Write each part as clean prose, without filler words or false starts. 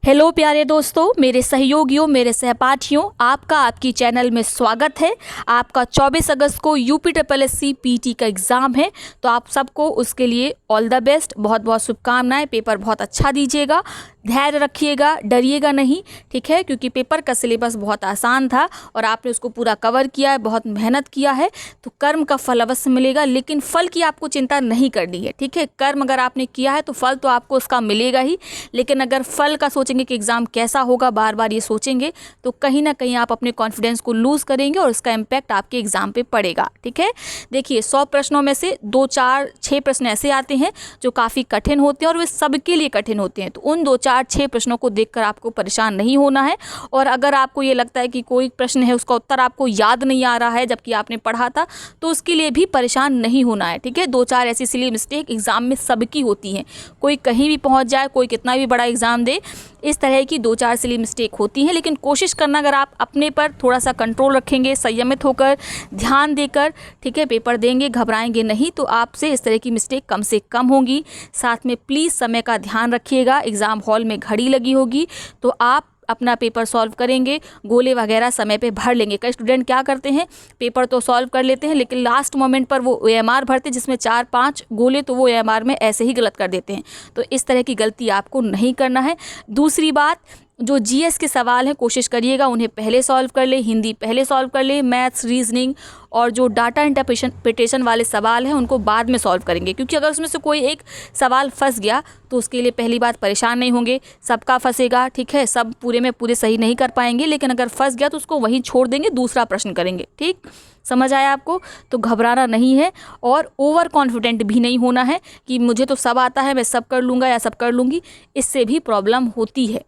Hello प्यारे दोस्तों, मेरे सहयोगियों, मेरे सहपाठियों, आपका आपकी चैनल में स्वागत है। आपका 24 अगस्त को यूपीएससी पीटी का एग्ज़ाम है, तो आप सबको उसके लिए ऑल द बेस्ट, बहुत बहुत शुभकामनाएं। पेपर बहुत अच्छा दीजिएगा, धैर्य रखिएगा, डरिएगा नहीं, ठीक है, क्योंकि पेपर का सिलेबस बहुत आसान था और आपने उसको पूरा कवर किया है, बहुत मेहनत किया है, तो कर्म का फल अवश्य मिलेगा। लेकिन फल की आपको चिंता नहीं करनी है, ठीक है। कर्म अगर आपने किया है तो फल तो आपको उसका मिलेगा ही, लेकिन अगर फल का सोचेंगे कि एग्ज़ाम कैसा होगा, बार बार ये सोचेंगे, तो कहीं ना कहीं आप अपने कॉन्फिडेंस को लूज़ करेंगे और उसका इम्पैक्ट आपके एग्ज़ाम पे पड़ेगा, ठीक है। देखिए, 100 प्रश्नों में से 2, 4, 6 प्रश्न ऐसे आते हैं जो काफ़ी कठिन होते हैं और वे सबके लिए कठिन होते हैं। तो उन 2, 4, 6 प्रश्नों को देखकर आपको परेशान नहीं होना है। और अगर आपको ये लगता है कि कोई प्रश्न है उसका उत्तर आपको याद नहीं आ रहा है जबकि आपने पढ़ा था, तो उसके लिए भी परेशान नहीं होना है, ठीक है। 2, 4 ऐसी सिली मिस्टेक एग्ज़ाम में सबकी होती हैं। कोई कहीं भी पहुंच जाए, कोई कितना भी बड़ा एग्ज़ाम दे, इस तरह की 2, 4 सिली मिस्टेक होती हैं। लेकिन कोशिश करना, अगर आप अपने पर थोड़ा सा कंट्रोल रखेंगे, संयमित होकर, ध्यान देकर, ठीक है, पेपर देंगे, घबराएंगे नहीं, तो आपसे इस तरह की मिस्टेक कम से कम होंगी। साथ में प्लीज़ समय का ध्यान रखिएगा। एग्ज़ाम हॉल में घड़ी लगी होगी, तो आप अपना पेपर सॉल्व करेंगे, गोले वगैरह समय पे भर लेंगे। कई स्टूडेंट क्या करते हैं, पेपर तो सॉल्व कर लेते हैं लेकिन लास्ट मोमेंट पर वो OMR भरते जिसमें 4-5 गोले, तो वो OMR में ऐसे ही गलत कर देते हैं। तो इस तरह की गलती आपको नहीं करना है। दूसरी बात, जो GS के सवाल हैं कोशिश करिएगा उन्हें पहले सॉल्व कर ले, हिंदी पहले सॉल्व कर ले, मैथ्स, रीजनिंग और जो डाटा इंटरप्रिटेशन वाले सवाल हैं उनको बाद में सॉल्व करेंगे। क्योंकि अगर उसमें से कोई एक सवाल फंस गया तो उसके लिए पहली बात परेशान नहीं होंगे, सबका फंसेगा, ठीक है, सब पूरे में पूरे सही नहीं कर पाएंगे, लेकिन अगर फंस गया तो उसको वहीं छोड़ देंगे, दूसरा प्रश्न करेंगे, ठीक। समझ आया आपको? तो घबराना नहीं है और ओवर कॉन्फिडेंट भी नहीं होना है कि मुझे तो सब आता है, मैं सब कर लूँगा या सब कर लूँगी। इससे भी प्रॉब्लम होती है।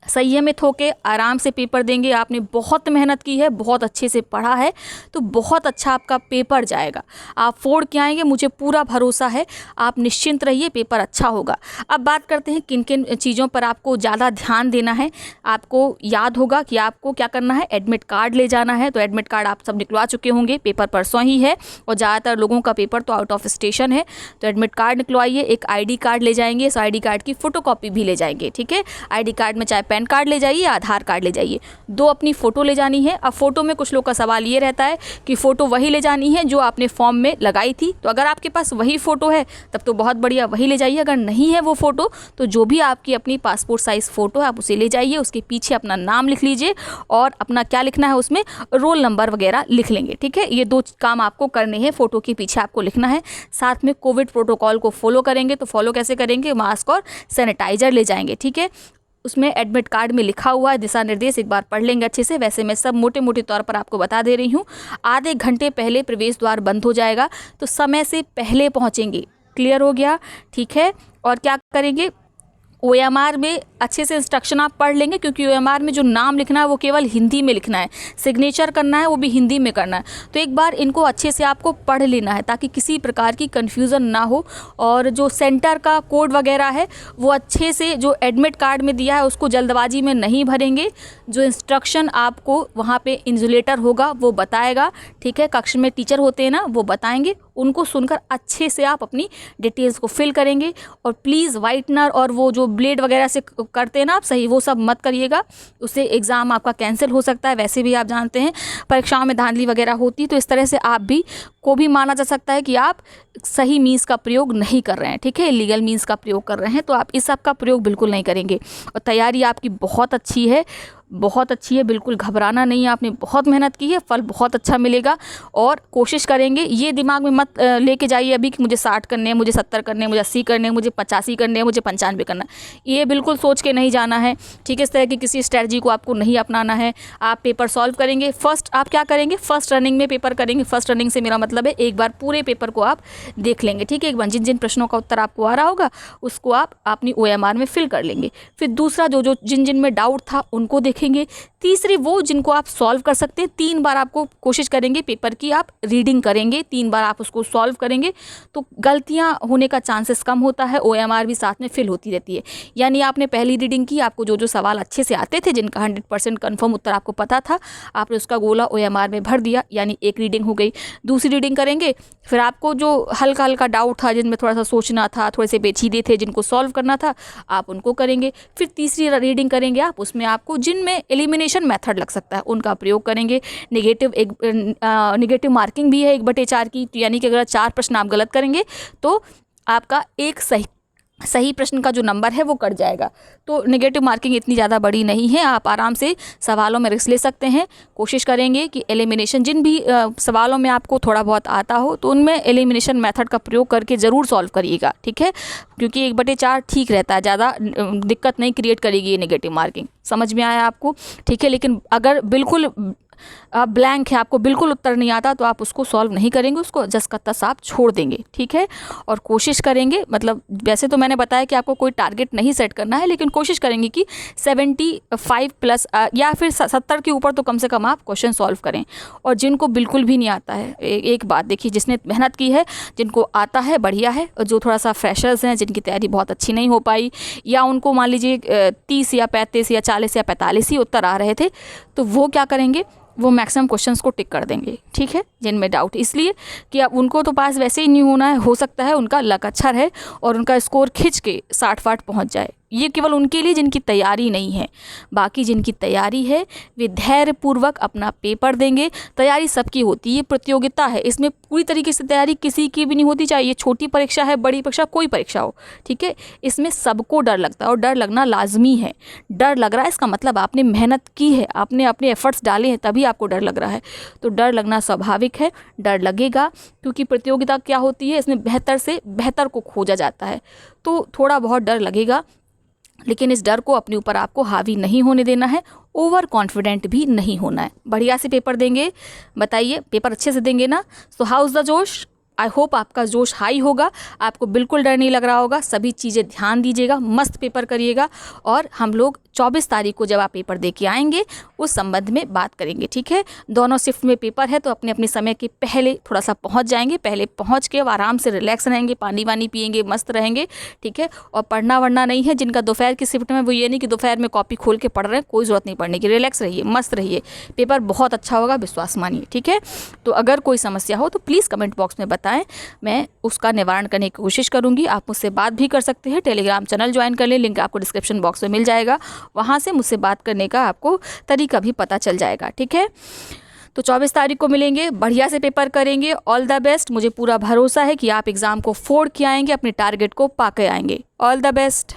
संयमित होकर आराम से पेपर देंगे। आपने बहुत मेहनत की है, बहुत अच्छे से पढ़ा है, तो बहुत अच्छा आपका पेपर जाएगा। आप फोड़ के आएंगे, मुझे पूरा भरोसा है। आप निश्चिंत रहिए, पेपर अच्छा होगा। अब बात करते हैं किन किन चीज़ों पर आपको ज़्यादा ध्यान देना है। आपको याद होगा कि आपको क्या करना है, एडमिट कार्ड ले जाना है। तो एडमिट कार्ड आप सब निकलवा चुके होंगे, पेपर परसों ही है और ज़्यादातर लोगों का पेपर तो आउट ऑफ स्टेशन है। तो एडमिट कार्ड निकलवाइए। एक ID कार्ड ले जाएंगे, इस ID कार्ड की फ़ोटोकॉपी भी ले जाएंगे, ठीक है। ID कार्ड में चाहे पैन कार्ड ले जाइए, आधार कार्ड ले जाइए, 2 अपनी फ़ोटो ले जानी है। अब फ़ोटो में कुछ लोग का सवाल ये रहता है कि फ़ोटो वही ले जानी है जो आपने फॉर्म में लगाई थी। तो अगर आपके पास वही फ़ोटो है तब तो बहुत बढ़िया, वही ले जाइए। अगर नहीं है वो फ़ोटो, तो जो भी आपकी अपनी पासपोर्ट साइज़ फ़ोटो है आप उसे ले जाइए। उसके पीछे अपना नाम लिख लीजिए और अपना क्या लिखना है उसमें, रोल नंबर वगैरह लिख लेंगे, ठीक है। ये 2 काम आपको करने हैं, फ़ोटो के पीछे आपको लिखना है। साथ में कोविड प्रोटोकॉल को फॉलो करेंगे। तो फॉलो कैसे करेंगे, मास्क और सैनिटाइज़र ले जाएंगे, ठीक है। उसमें एडमिट कार्ड में लिखा हुआ है दिशा निर्देश, एक बार पढ़ लेंगे अच्छे से। वैसे मैं सब मोटे मोटे तौर पर आपको बता दे रही हूँ। आधे घंटे पहले प्रवेश द्वार बंद हो जाएगा, तो समय से पहले पहुँचेंगे। क्लियर हो गया, ठीक है। और क्या करेंगे, OMR में अच्छे से इंस्ट्रक्शन आप पढ़ लेंगे, क्योंकि OMR में जो नाम लिखना है वो केवल हिंदी में लिखना है, सिग्नेचर करना है वो भी हिंदी में करना है। तो एक बार इनको अच्छे से आपको पढ़ लेना है ताकि किसी प्रकार की कन्फ्यूज़न ना हो। और जो सेंटर का कोड वगैरह है वो अच्छे से, जो एडमिट कार्ड में दिया है उसको जल्दबाजी में नहीं भरेंगे। जो इंस्ट्रक्शन आपको वहाँ पे इन्सुलेटर होगा वो बताएगा, ठीक है, कक्ष में टीचर होते हैं ना, वो बताएंगे, उनको सुनकर अच्छे से आप अपनी डिटेल्स को फिल करेंगे। और प्लीज़ वाइटनर और वो जो ब्लेड वगैरह से करते हैं ना आप, सही, वो सब मत करिएगा, उससे एग्ज़ाम आपका कैंसिल हो सकता है। वैसे भी आप जानते हैं परीक्षाओं में धांधली वगैरह होती है, तो इस तरह से आप भी को भी माना जा सकता है कि आप सही मीन्स का प्रयोग नहीं कर रहे हैं, ठीक है, इलीगल मीन्स का प्रयोग कर रहे हैं। तो आप इस सब का प्रयोग बिल्कुल नहीं करेंगे। और तैयारी आपकी बहुत अच्छी है, बहुत अच्छी है, बिल्कुल घबराना नहीं है। आपने बहुत मेहनत की है, फल बहुत अच्छा मिलेगा। और कोशिश करेंगे, ये दिमाग में मत लेके जाइए अभी कि मुझे 60 करने हैं, मुझे 70 करने हैं, मुझे 80 करने हैं, मुझे 85 करने हैं, मुझे 95 करना है। ये बिल्कुल सोच के नहीं जाना है, ठीक है। इस तरह की किसी स्ट्रैटेजी को आपको नहीं अपनाना है। आप पेपर सॉल्व करेंगे। फर्स्ट आप क्या करेंगे, फर्स्ट रनिंग में पेपर करेंगे। फर्स्ट रनिंग से मेरा मतलब है एक बार पूरे पेपर को आप देख लेंगे, ठीक है। एक बार जिन जिन प्रश्नों का उत्तर आपको आ रहा होगा उसको आप अपनी OMR में फिल कर लेंगे। फिर दूसरा, जो जिन जिन में डाउट था उनको देखेंगे, तीसरी वो जिनको आप सॉल्व कर सकते हैं। 3 बार आपको कोशिश करेंगे पेपर की, आप रीडिंग करेंगे, 3 बार आप उसको सॉल्व करेंगे तो गलतियां होने का चांसेस कम होता है। OMR भी साथ में फिल होती रहती है। यानी आपने पहली रीडिंग की, आपको जो जो सवाल अच्छे से आते थे, जिनका 100% कन्फर्म उत्तर आपको पता था, आपने उसका गोला OMR में भर दिया, यानी एक रीडिंग हो गई। दूसरी रीडिंग करेंगे, फिर आपको जो हल्का हल्का डाउट था, जिनमें थोड़ा सा सोचना था, थोड़े से पेचीदे थे, जिनको सॉल्व करना था, आप उनको करेंगे। फिर तीसरी रीडिंग करेंगे आप, उसमें आपको जिनमें एलिमिनेशन मेथड लग सकता है उनका प्रयोग करेंगे। नेगेटिव मार्किंग भी है 1/4 की, यानी कि अगर 4 प्रश्न आप गलत करेंगे तो आपका एक सही प्रश्न का जो नंबर है वो कट जाएगा। तो नेगेटिव मार्किंग इतनी ज़्यादा बड़ी नहीं है, आप आराम से सवालों में रिस्क ले सकते हैं। कोशिश करेंगे कि एलिमिनेशन, जिन भी सवालों में आपको थोड़ा बहुत आता हो तो उनमें एलिमिनेशन मेथड का प्रयोग करके ज़रूर सॉल्व करिएगा, ठीक है, क्योंकि 1/4 ठीक रहता है, ज़्यादा दिक्कत नहीं क्रिएट करेगी ये नेगेटिव मार्किंग। समझ में आया आपको, ठीक है। लेकिन अगर बिल्कुल ब्लैंक है, आपको बिल्कुल उत्तर नहीं आता, तो आप उसको सॉल्व नहीं करेंगे, उसको जस का तस आप छोड़ देंगे, ठीक है। और कोशिश करेंगे, मतलब वैसे तो मैंने बताया कि आपको कोई टारगेट नहीं सेट करना है, लेकिन कोशिश करेंगे कि 75 प्लस या फिर 70 के ऊपर तो कम से कम आप क्वेश्चन सॉल्व करें। और जिनको बिल्कुल भी नहीं आता है, एक बात देखिए, जिसने मेहनत की है, जिनको आता है बढ़िया है, और जो थोड़ा सा फ्रेशर्स हैं, जिनकी तैयारी बहुत अच्छी नहीं हो पाई, या उनको मान लीजिए 30 या 35 या 40 या 45 ही उत्तर आ रहे थे, तो वो क्या करेंगे, वो मैक्सिमम क्वेश्चंस को टिक कर देंगे, ठीक है, जिनमें डाउट, इसलिए कि अब उनको तो पास वैसे ही नहीं होना है, हो सकता है उनका लक अच्छा रहे और उनका स्कोर खिंच के 60-60 पहुंच जाए। ये केवल उनके लिए जिनकी तैयारी नहीं है। बाकी जिनकी तैयारी है वे धैर्यपूर्वक अपना पेपर देंगे। तैयारी सबकी होती है, ये प्रतियोगिता है, इसमें पूरी तरीके से तैयारी किसी की भी नहीं होती, चाहे ये छोटी परीक्षा है, बड़ी परीक्षा, कोई परीक्षा हो, ठीक है। इसमें सबको डर लगता है और डर लगना लाजमी है। डर लग रहा है इसका मतलब आपने मेहनत की है, आपने अपने एफर्ट्स डाले हैं, तभी आपको डर लग रहा है। तो डर लगना स्वाभाविक है, डर लगेगा, क्योंकि प्रतियोगिता क्या होती है, इसमें बेहतर से बेहतर को खोजा जाता है, तो थोड़ा बहुत डर लगेगा। लेकिन इस डर को अपने ऊपर आपको हावी नहीं होने देना है, ओवर कॉन्फिडेंट भी नहीं होना है। बढ़िया से पेपर देंगे, बताइए पेपर अच्छे से देंगे ना। सो हाउ इज़ द जोश? आई होप आपका जोश हाई होगा, आपको बिल्कुल डर नहीं लग रहा होगा। सभी चीज़ें ध्यान दीजिएगा, मस्त पेपर करिएगा, और हम लोग 24 तारीख को जब आप पेपर दे के आएंगे उस संबंध में बात करेंगे, ठीक है। दोनों शिफ्ट में पेपर है, तो अपने अपने समय के पहले थोड़ा सा पहुंच जाएंगे, पहले पहुंच के अब आराम से रिलैक्स रहेंगे, पानी वानी पिएंगे, मस्त रहेंगे, ठीक है। और पढ़ना वढ़ना नहीं है, जिनका दोपहर की शिफ्ट में, वो ये नहीं कि दोपहर में कॉपी खोल के पढ़ रहे हैं, कोई ज़रूरत नहीं पढ़ने की, रिलैक्स रहिए, मस्त रहिए, पेपर बहुत अच्छा होगा, विश्वास मानिए, ठीक है। तो अगर कोई समस्या हो तो प्लीज़ कमेंट बॉक्स में बताएं, मैं उसका निवारण करने की कोशिश करूंगी। आप मुझसे बात भी कर सकते हैं, टेलीग्राम चैनल ज्वाइन कर लें, लिंक आपको डिस्क्रिप्शन बॉक्स में मिल जाएगा, वहाँ से मुझसे बात करने का आपको तरीका भी पता चल जाएगा, ठीक है। तो 24 तारीख को मिलेंगे, बढ़िया से पेपर करेंगे। All the best. मुझे पूरा भरोसा है कि आप एग्ज़ाम को फोड़ के आएंगे, अपने टारगेट को पा के आएंगे। All the best.